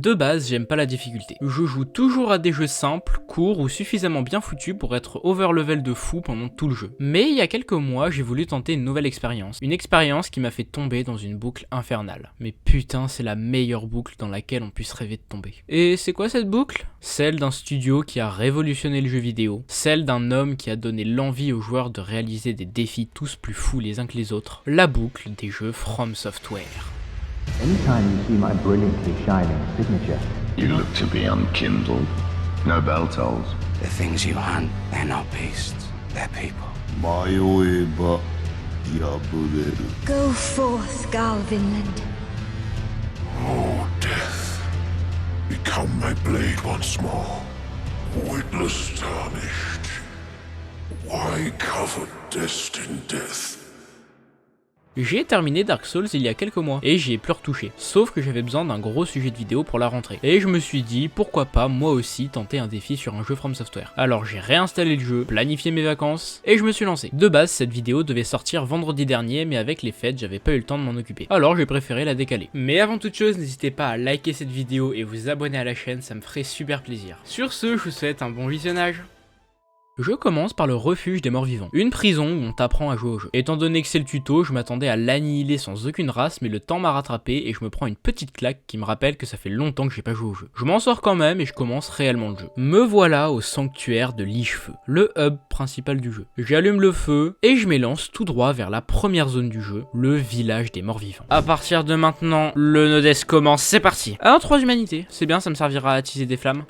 De base, j'aime pas la difficulté. Je joue toujours à des jeux simples, courts ou suffisamment bien foutus pour être overlevel de fou pendant tout le jeu. Mais il y a quelques mois, j'ai voulu tenter une nouvelle expérience. Une expérience qui m'a fait tomber dans une boucle infernale. Mais putain, c'est la meilleure boucle dans laquelle on puisse rêver de tomber. Et c'est quoi cette boucle? Celle d'un studio qui a révolutionné le jeu vidéo. Celle d'un homme qui a donné l'envie aux joueurs de réaliser des défis tous plus fous les uns que les autres. La boucle des jeux From Software. Anytime you see my brilliantly shining signature, You look to be unkindled. No bell tolls. The things you hunt, they're not beasts, they're people. Go forth, Galvinland. Oh, death, become my blade once more. Witless tarnished. Why cover destined death? J'ai terminé Dark Souls il y a quelques mois, et j'y ai plus retouché, sauf que j'avais besoin d'un gros sujet de vidéo pour la rentrée. Et je me suis dit, pourquoi pas moi aussi tenter un défi sur un jeu From Software. Alors j'ai réinstallé le jeu, planifié mes vacances, et je me suis lancé. De base, cette vidéo devait sortir vendredi dernier, mais avec les fêtes, j'avais pas eu le temps de m'en occuper. Alors j'ai préféré la décaler. Mais avant toute chose, n'hésitez pas à liker cette vidéo et vous abonner à la chaîne, ça me ferait super plaisir. Sur ce, je vous souhaite un bon visionnage. Je commence par le refuge des morts vivants, une prison où on t'apprend à jouer au jeu. Étant donné que c'est le tuto, je m'attendais à l'annihiler sans aucune race, mais le temps m'a rattrapé et je me prends une petite claque qui me rappelle que ça fait longtemps que j'ai pas joué au jeu. Je m'en sors quand même et je commence réellement le jeu. Me voilà au sanctuaire de Lich-Feu, le hub principal du jeu. J'allume le feu et je m'élance tout droit vers la première zone du jeu, le village des morts vivants. À partir de maintenant, le Nodesque commence, c'est parti. Alors 3 humanités, c'est bien, ça me servira à attiser des flammes.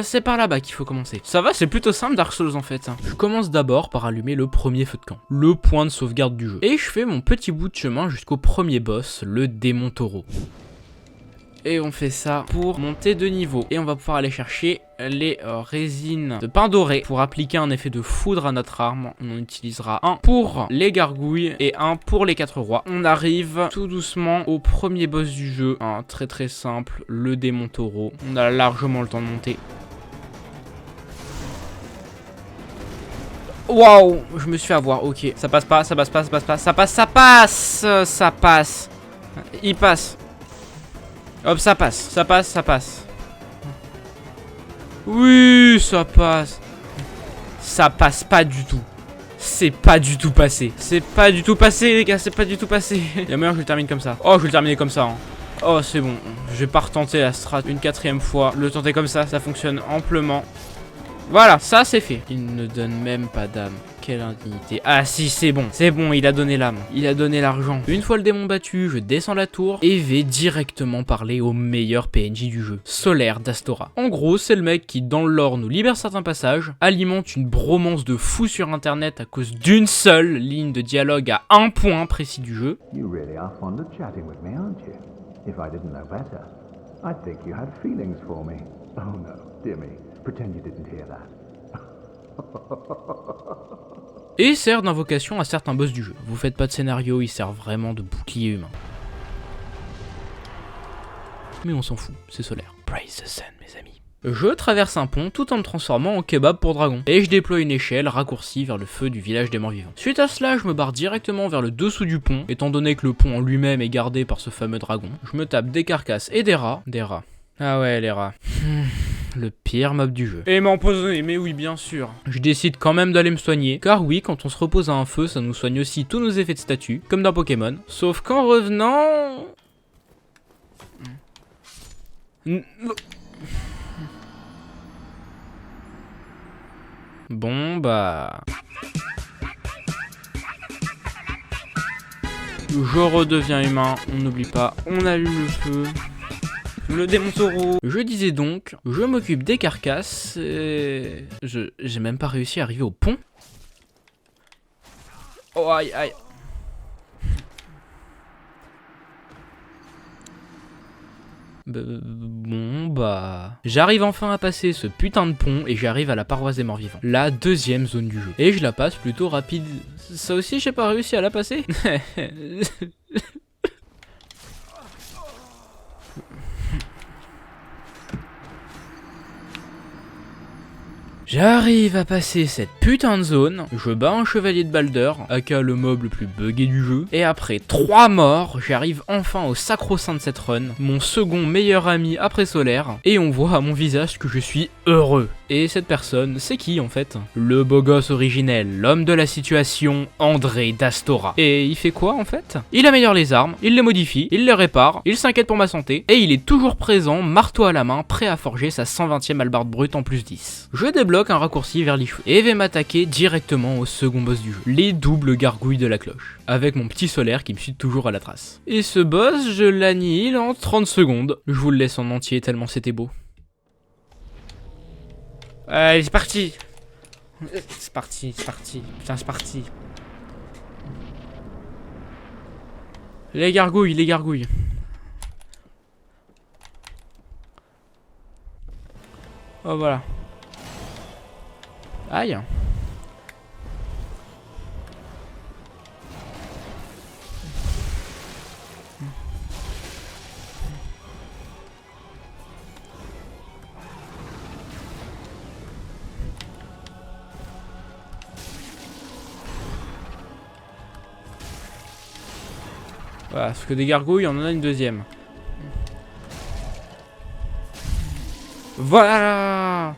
C'est par là-bas qu'il faut commencer. Ça va, c'est plutôt simple Dark Souls en fait. Je commence d'abord par allumer le premier feu de camp, le point de sauvegarde du jeu. Et je fais mon petit bout de chemin jusqu'au premier boss, le démon taureau. Et on fait ça pour monter de niveau. Et on va pouvoir aller chercher les résines de pain doré pour appliquer un effet de foudre à notre arme. On en utilisera un pour les gargouilles et un pour les 4 rois. On arrive tout doucement au premier boss du jeu. Un très simple, le démon taureau. On a largement le temps de monter. Waouh, je me suis fait avoir, ok. Ça passe pas, ça passe pas, ça passe pas, ça passe, ça passe, ça passe. Il passe. Hop, ça passe, ça passe, ça passe. Oui, ça passe. Ça passe pas du tout. C'est pas du tout passé. C'est pas du tout passé, les gars, c'est pas du tout passé. Il y a meilleur que je le termine comme ça. Oh, je vais le terminer comme ça. Hein. Oh, c'est bon. Je vais pas retenter la strat une 4e fois. Le tenter comme ça fonctionne amplement. Voilà, ça c'est fait. Il ne donne même pas d'âme. Quelle indignité. Ah si, c'est bon, il a donné l'âme. Il a donné l'argent. Une fois le démon battu, je descends la tour et vais directement parler au meilleur PNJ du jeu, Solaire d'Astora. En gros, c'est le mec qui, dans le lore, nous libère certains passages, alimente une bromance de fou sur internet à cause d'une seule ligne de dialogue à un point précis du jeu. you really are fond of chatting with me, aren't you? If I didn't know better, I'd think you had feelings for me. Oh no, dear me, pretend you didn't hear that. Et sert d'invocation à certains boss du jeu. Vous faites pas de scénario, il sert vraiment de bouclier humain. Mais on s'en fout, c'est Solaire. Praise the sun, mes amis. Je traverse un pont tout en me transformant en kebab pour dragon. Et je déploie une échelle raccourcie vers le feu du village des morts vivants. Suite à cela, je me barre directement vers le dessous du pont. Étant donné que le pont en lui-même est gardé par ce fameux dragon, je me tape des carcasses et des rats. Des rats. Ah ouais, les rats. Le pire mob du jeu. Et m'empoisonner, mais oui, bien sûr. Je décide quand même d'aller me soigner, car oui, quand on se repose à un feu, ça nous soigne aussi tous nos effets de statut, comme dans Pokémon. Sauf qu'en revenant... Bon, bah... Je redeviens humain, on n'oublie pas, on allume le feu... Le démon taureau. Je disais donc, je m'occupe des carcasses et... J'ai même pas réussi à arriver au pont. Oh aïe aïe. Bon bah... J'arrive enfin à passer ce putain de pont et j'arrive à la paroisse des morts vivants. La deuxième zone du jeu. Et je la passe plutôt rapide. Ça aussi j'ai pas réussi à la passer. J'arrive à passer cette putain de zone, je bats un chevalier de Balder, aka le mob le plus buggé du jeu, et après 3 morts, j'arrive enfin au sacro-saint de cette run, mon second meilleur ami après Solaire, et on voit à mon visage que je suis heureux. Et cette personne, c'est qui en fait? Le beau gosse originel, l'homme de la situation, André d'Astora. Et il fait quoi en fait? Il améliore les armes, il les modifie, il les répare, il s'inquiète pour ma santé, et il est toujours présent, marteau à la main, prêt à forger sa 120e hallebarde brute en plus 10. Je débloque un raccourci vers l'Ichou, et vais m'attaquer directement au second boss du jeu, les doubles gargouilles de la cloche, avec mon petit Solaire qui me suit toujours à la trace. Et ce boss, je l'annihile en 30 secondes. Je vous le laisse en entier tellement c'était beau. Allez, c'est parti. C'est parti. Putain, c'est parti. Les gargouilles. Oh, voilà. Aïe. Voilà, parce que des gargouilles, on en a une deuxième. Voilà!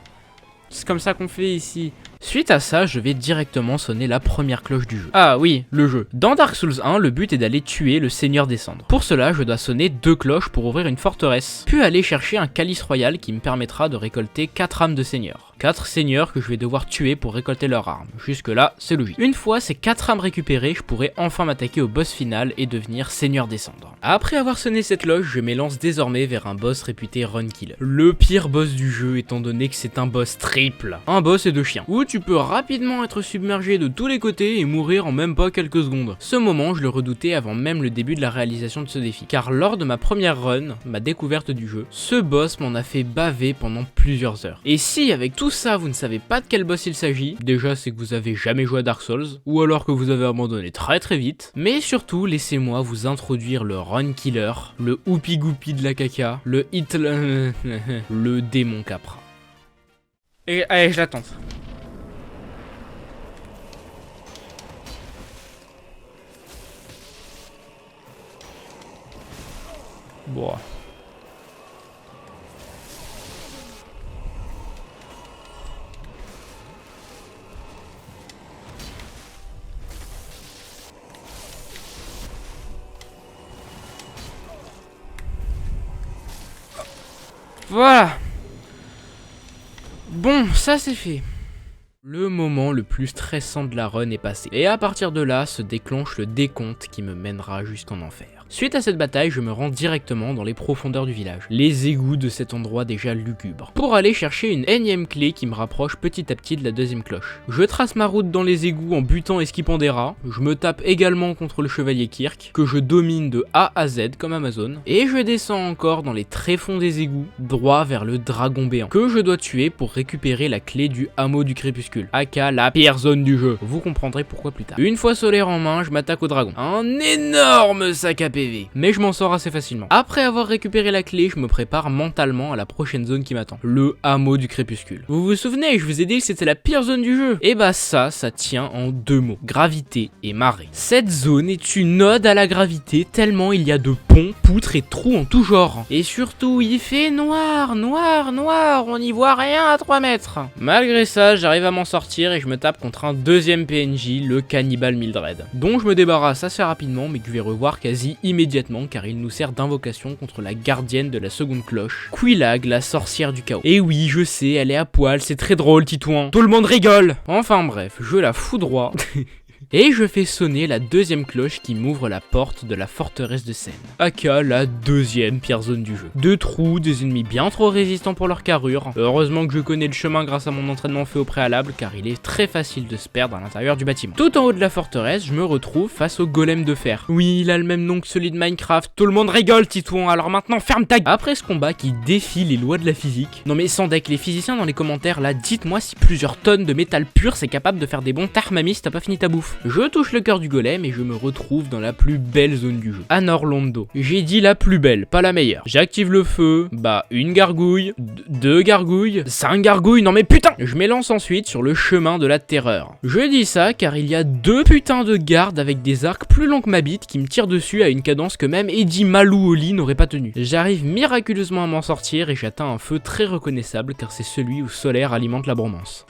C'est comme ça qu'on fait ici. Suite à ça, je vais directement sonner la première cloche du jeu. Ah oui, le jeu. Dans Dark Souls 1, le but est d'aller tuer le Seigneur des Cendres. Pour cela, je dois sonner 2 cloches pour ouvrir une forteresse, puis aller chercher un calice royal qui me permettra de récolter 4 âmes de seigneur. 4 seigneurs que je vais devoir tuer pour récolter leurs armes. Jusque là, c'est logique. Une fois ces 4 âmes récupérées, je pourrai enfin m'attaquer au boss final et devenir Seigneur des Cendres. Après avoir sonné cette cloche, je m'élance désormais vers un boss réputé Run Killer. Le pire boss du jeu étant donné que c'est un boss triple. Un boss et 2 chiens. Où tu peux rapidement être submergé de tous les côtés et mourir en même pas quelques secondes. Ce moment, je le redoutais avant même le début de la réalisation de ce défi. Car lors de ma première run, ma découverte du jeu, ce boss m'en a fait baver pendant plusieurs heures. Et si avec tout ça vous ne savez pas de quel boss il s'agit, déjà c'est que vous avez jamais joué à Dark Souls, ou alors que vous avez abandonné très vite, mais surtout laissez-moi vous introduire le Run Killer, le Oupi Goupi de la caca, le le démon Capra. Et allez, je l'attends. Bon. Voilà. Bon, ça c'est fait. Le moment le plus stressant de la run est passé. Et à partir de là, se déclenche le décompte qui me mènera jusqu'en enfer. Suite à cette bataille, je me rends directement dans les profondeurs du village, les égouts de cet endroit déjà lugubre, pour aller chercher une énième clé qui me rapproche petit à petit de la deuxième cloche. Je trace ma route dans les égouts en butant et skippant des rats, je me tape également contre le chevalier Kirk, que je domine de A à Z comme Amazon, et je descends encore dans les tréfonds des égouts, droit vers le dragon béant, que je dois tuer pour récupérer la clé du hameau du crépuscule, aka la pire zone du jeu. Vous comprendrez pourquoi plus tard. Une fois Solaire en main, je m'attaque au dragon. Un énorme sac à PV. Mais je m'en sors assez facilement. Après avoir récupéré la clé, je me prépare mentalement à la prochaine zone qui m'attend. Le hameau du crépuscule. Vous vous souvenez, je vous ai dit que c'était la pire zone du jeu. Et bah ça tient en 2 mots. Gravité et marée. Cette zone est une ode à la gravité tellement il y a de ponts, poutres et trous en tout genre. Et surtout, il fait noir, on n'y voit rien à 3 mètres. Malgré ça, j'arrive à m'en sortir et je me tape contre un deuxième PNJ, le cannibale Mildred, dont je me débarrasse assez rapidement mais que je vais revoir quasi immédiatement car il nous sert d'invocation contre la gardienne de la seconde cloche, Quillag, la sorcière du chaos. Et oui, je sais, elle est à poil, c'est très drôle, Titouan. Tout le monde rigole. Enfin bref, je la foudroie. Et je fais sonner la deuxième cloche qui m'ouvre la porte de la forteresse de Sen, aka la deuxième pire zone du jeu. 2 trous, des ennemis bien trop résistants pour leur carrure. Heureusement que je connais le chemin grâce à mon entraînement fait au préalable car il est très facile de se perdre à l'intérieur du bâtiment. Tout en haut de la forteresse, je me retrouve face au golem de fer. Oui, il a le même nom que celui de Minecraft. Tout le monde rigole, Titouan, alors maintenant ferme ta gueule. Après ce combat qui défie les lois de la physique. Non mais sans deck, les physiciens dans les commentaires là, dites-moi si plusieurs tonnes de métal pur c'est capable de faire des bons tarmamis si t'as pas fini ta bouffe. je touche le cœur du golem et je me retrouve dans la plus belle zone du jeu, Anor Londo. J'ai dit la plus belle, pas la meilleure. J'active le feu, bah une gargouille, deux gargouilles, 5 gargouilles, non mais putain! Je m'élance ensuite sur le chemin de la terreur. Je dis ça car il y a 2 putains de gardes avec des arcs plus longs que ma bite qui me tirent dessus à une cadence que même Eddie Malou Oli n'aurait pas tenu. J'arrive miraculeusement à m'en sortir et j'atteins un feu très reconnaissable car c'est celui où Solaire alimente la bromance.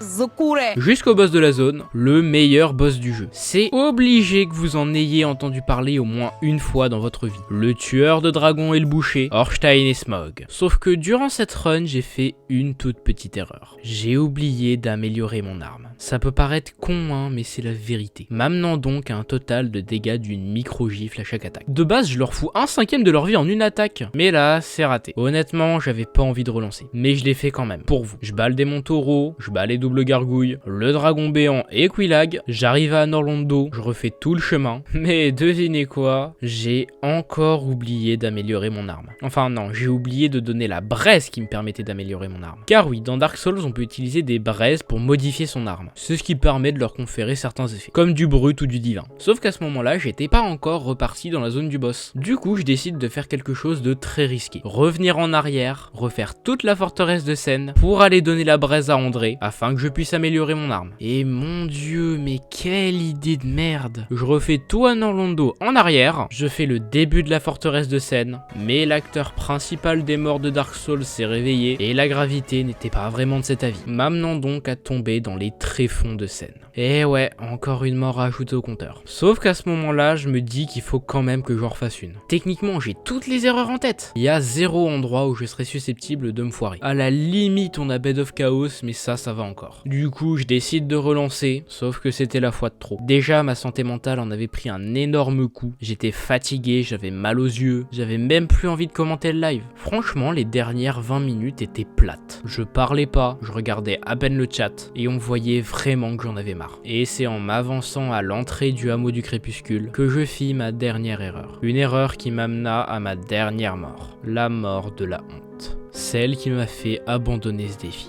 Jusqu'au boss de la zone, le meilleur boss du jeu. C'est obligé que vous en ayez entendu parler au moins une fois dans votre vie. Le tueur de dragons et le boucher, Orstein et Smog. Sauf que durant cette run, j'ai fait une toute petite erreur. J'ai oublié d'améliorer mon arme. Ça peut paraître con hein, mais c'est la vérité. M'amenant donc à un total de dégâts d'une micro-gifle à chaque attaque. De base, je leur fous 1/5 de leur vie en une attaque. Mais là, c'est raté. Honnêtement, j'avais pas envie de relancer. Mais je l'ai fait quand même, pour vous. Je bats le démon taureau, je bats les doubles gargouilles, le dragon béant et Quilag, j'arrive à Anor Londo, je refais tout le chemin. Mais devinez quoi, j'ai encore oublié d'améliorer mon arme. Enfin non, j'ai oublié de donner la braise qui me permettait d'améliorer mon arme. Car oui, dans Dark Souls, on peut utiliser des braises pour modifier son arme. C'est ce qui permet de leur conférer certains effets, comme du brut ou du divin. Sauf qu'à ce moment-là, j'étais pas encore reparti dans la zone du boss. Du coup, je décide de faire quelque chose de très risqué. Revenir en arrière, refaire toute la forteresse de Sen pour aller donner la braise à André, afin que je puisse améliorer mon arme. Et mon dieu, mais quelle idée de merde! Je refais tout Anor Londo en arrière, je fais le début de la forteresse de Sen, mais l'acteur principal des morts de Dark Souls s'est réveillé et la gravité n'était pas vraiment de cet avis, m'amenant donc à tomber dans les tréfonds de Sen. Et ouais, encore une mort à ajouter au compteur. Sauf qu'à ce moment-là, je me dis qu'il faut quand même que j'en refasse une. Techniquement, j'ai toutes les erreurs en tête. Il y a 0 endroit où je serais susceptible de me foirer. À la limite, on a Bed of Chaos, mais ça va encore. Du coup, je décide de relancer, sauf que c'était la fois de trop. Déjà, ma santé mentale en avait pris un énorme coup. J'étais fatigué, j'avais mal aux yeux, j'avais même plus envie de commenter le live. Franchement, les dernières 20 minutes étaient plates. Je parlais pas, je regardais à peine le chat, et on voyait vraiment que j'en avais marre. Et c'est en m'avançant à l'entrée du hameau du crépuscule que je fis ma dernière erreur. Une erreur qui m'amena à ma dernière mort. La mort de la honte. Celle qui m'a fait abandonner ce défi.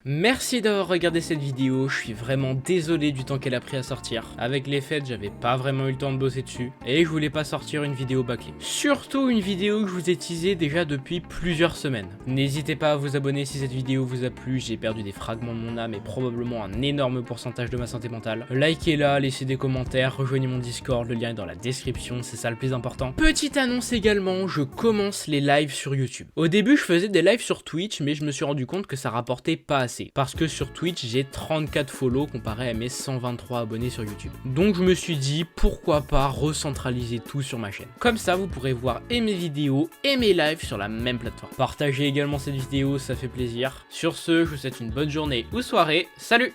Merci d'avoir regardé cette vidéo, je suis vraiment désolé du temps qu'elle a pris à sortir. Avec les fêtes, j'avais pas vraiment eu le temps de bosser dessus, et je voulais pas sortir une vidéo bâclée. Surtout une vidéo que je vous ai teasé déjà depuis plusieurs semaines. N'hésitez pas à vous abonner si cette vidéo vous a plu, j'ai perdu des fragments de mon âme et probablement un énorme pourcentage de ma santé mentale. Likez-la, laissez des commentaires, rejoignez mon Discord, le lien est dans la description, c'est ça le plus important. Petite annonce également, je commence les lives sur YouTube. Au début, je faisais des lives sur Twitch, mais je me suis rendu compte que ça rapportait pas assez. Parce que sur Twitch, j'ai 34 follow comparé à mes 123 abonnés sur YouTube. Donc je me suis dit, pourquoi pas recentraliser tout sur ma chaîne. Comme ça, vous pourrez voir et mes vidéos et mes lives sur la même plateforme. Partagez également cette vidéo, ça fait plaisir. Sur ce, je vous souhaite une bonne journée ou soirée. Salut!